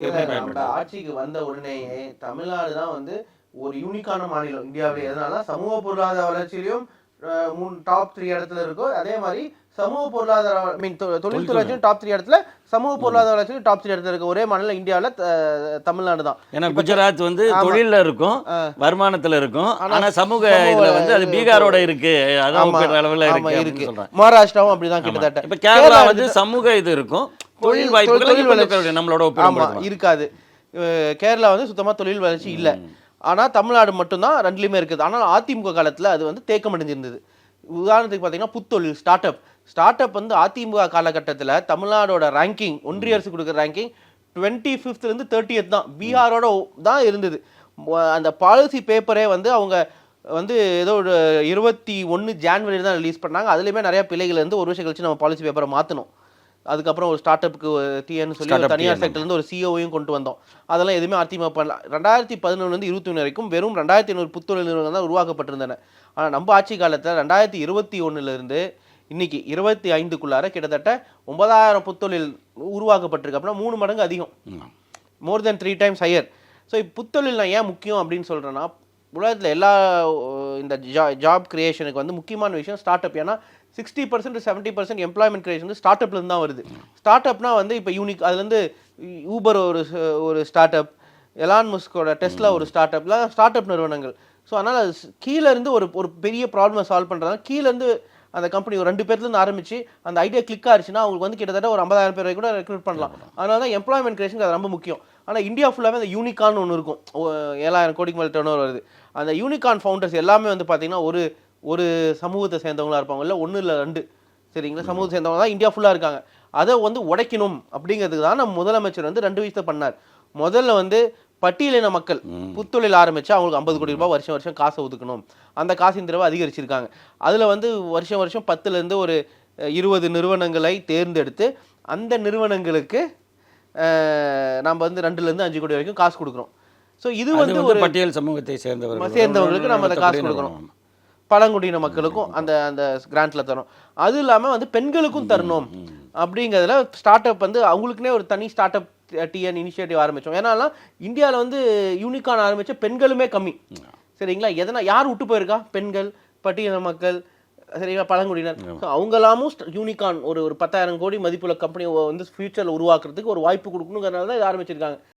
நம்ம ஆட்சிக்கு வந்த உடனேயே தமிழ்நாடு தான் வந்து ஒரு யூனிக்கான மாநிலம் இந்தியாவிலே. எதனால சமூக பொருளாதார வளர்ச்சியிலையும் டாப் 3 இடத்துல இருக்கும். அதே மாதிரி சமூக பொருளாதார தொழில்துறை டாப் 3 இடத்துல, சமூக பொருளாதார வளர்ச்சியிலும் டாப் 3 இடத்துல இருக்க ஒரே மாநிலம் இந்தியாவில் தமிழ்நாடு தான். ஏன்னா குஜராத் வந்து தொழில இருக்கும், வருமானத்துல இருக்கும். ஆனா சமூக இதுல வந்து அது பீகாரோட இருக்கு, அதான் அளவுல இருக்கு. மகாராஷ்டிராவும் அப்படிதான் கிட்டத்தட்ட. இப்ப கேரளா வந்து சமூக இது இருக்கும், தொழில் வாய்ப்புகள் நம்மளோட ஒப்பிடும்போது இருக்காது. கேரளா வந்து சுத்தமா தொழில் வளர்ச்சி இல்லை. ஆனால் தமிழ்நாடு மட்டும்தான் ரெண்டுலையுமே இருக்குது. ஆனால் அதிமுக காலத்தில் அது வந்து தேக்கம் அடைஞ்சிருந்தது. உதாரணத்துக்கு பார்த்தீங்கன்னா புத்தொழில் ஸ்டார்ட் அப் வந்து அதிமுக காலகட்டத்தில் தமிழ்நாடோட ரேங்கிங், ஒன்றிய அரசு கொடுக்குற ரேங்கிங் 25th 30th தான், பீகாரோட தான் இருந்தது. அந்த பாலிசி பேப்பரே வந்து அவங்க வந்து ஏதோ ஒரு 21 ஜான்வரி தான் ரிலீஸ் பண்ணாங்க. அதுலேயுமே நிறைய பிள்ளைகள் இருந்து ஒரு வருஷம் கழிச்சு நம்ம பாலிசி பேப்பரை மாற்றணும். அதுக்கப்புறம் ஒரு ஸ்டார்ட் அப்புக்கு டிஎன்னு சொல்லி தனியார் செக்டர்லேருந்து ஒரு சிஓவையும் கொண்டு வந்தோம். அதெல்லாம் எதுவுமே அதிமுக பண்ணல. 2011 21 வரைக்கும் வெறும் 2500 புத்தொழில் நிறுவனங்கள் தான் உருவாக்கப்பட்டிருந்தன. ஆனால் நம்ம ஆட்சி காலத்தில் 2021 இன்னைக்கு 25க்குள்ளார கிட்டத்தட்ட 9000 புத்தொழில் உருவாக்கப்பட்டிருக்கு. அப்படின்னா 3 மடங்கு அதிகம், மோர் தென் 3 times ஹையர். ஸோ புத்தொழில் நான் ஏன் முக்கியம் அப்படின்னு சொல்கிறேன்னா, உலகத்தில் எல்லா இந்த ஜாப் கிரியேஷனுக்கு வந்து முக்கியமான விஷயம் ஸ்டார்ட் அப். ஏன்னா 60% to 70% எம்ப்ளாய்மெண்ட் கிரியேஷன் வந்து ஸ்டார்ட் அப்லேருந்து தான் வருது. ஸ்டார்ட் அப்னா வந்து இப்போ யூனிக், அதுலேருந்து ஊபர் ஒரு ஸ்டார்ட் அப், எலான் மஸ்கோட டெஸ்லா ஒரு ஸ்டார்ட் அப்லாம் ஸ்டார்ட் அப் நிறுவனங்கள். ஸோ அதனால் கீழேருந்து ஒரு பெரிய ப்ராப்ளமை சால்வ் பண்ணுறதுனால கீழேருந்து அந்த கம்பெனி ஒரு 2 பேர்லேருந்து ஆரம்பிச்சு அந்த ஐடியா கிளிக் ஆச்சுன்னா அவங்களுக்கு வந்து கிட்டத்தட்ட ஒரு 50,000 பேரை கூட ரெக்ரூட் பண்ணலாம். அதனால தான் எம்ப்ளாய்மெண்ட் கிரியேஷனுக்கு அது ரொம்ப முக்கியம். ஆனால் இந்தியா ஃபுல்லாகவே அந்த யூனிகான் ஒன்று இருக்கும், 7,000 கோடிக்கு மேலே டர்ன் ஓவர் வருது. அந்த யூனிகான் ஃபவுண்டர்ஸ் எல்லாமே வந்து பார்த்தீங்கன்னா ஒரு சமூகத்தை சேர்ந்தவங்களா இருப்பாங்க, இல்லை 1 இல்லை 2, சரிங்களா, சமூகத்தை சேர்ந்தவங்க தான் இந்தியா ஃபுல்லாக இருக்காங்க. அதை வந்து உடைக்கணும் அப்படிங்கிறதுக்கு தான் நம்ம முதலமைச்சர் வந்து 2 விஷயத்தை பண்ணார். முதல்ல வந்து பட்டியலின மக்கள் புத்தொழில் ஆரம்பிச்சு அவங்களுக்கு 50 கோடி ரூபாய் வருஷம் காசை ஒதுக்கணும். அந்த காசின் தடவை அதிகரிச்சிருக்காங்க. அதில் வந்து வருஷம் 10லேருந்து ஒரு 20 நிறுவனங்களை தேர்ந்தெடுத்து அந்த நிறுவனங்களுக்கு நம்ம வந்து 2லேருந்து 5 கோடி வரைக்கும் காசு கொடுக்குறோம். ஸோ இது வந்து ஒரு பட்டியல் சமூகத்தை சேர்ந்தவர்களுக்கு நம்ம அந்த காசு கொடுக்குறோம். பழங்குடியின மக்களுக்கும் அந்த கிராண்ட்ல தரும். அது இல்லாமல் வந்து பெண்களுக்கும் தரணும் அப்படிங்கிறதுல ஸ்டார்ட் அப் வந்து அவங்களுக்குனே ஒரு தனி ஸ்டார்ட் அப் டிஎன் இனிஷியேட்டிவ் ஆரம்பித்தோம். ஏன்னா இந்தியாவில் வந்து யூனிகான் ஆரம்பித்த பெண்களுமே கம்மி, சரிங்களா. யார் விட்டு போயிருக்கா? பெண்கள், பட்டியலின மக்கள், சரிங்களா, பழங்குடியினர். அவங்களாமும் யூனிகான் ஒரு 10,000 கோடி மதிப்புள்ள கம்பெனி வந்து ஃபியூச்சரில் உருவாக்குறதுக்கு ஒரு வாய்ப்பு கொடுக்கணுங்கிறதுனால தான் இது ஆரம்பிச்சிருக்காங்க.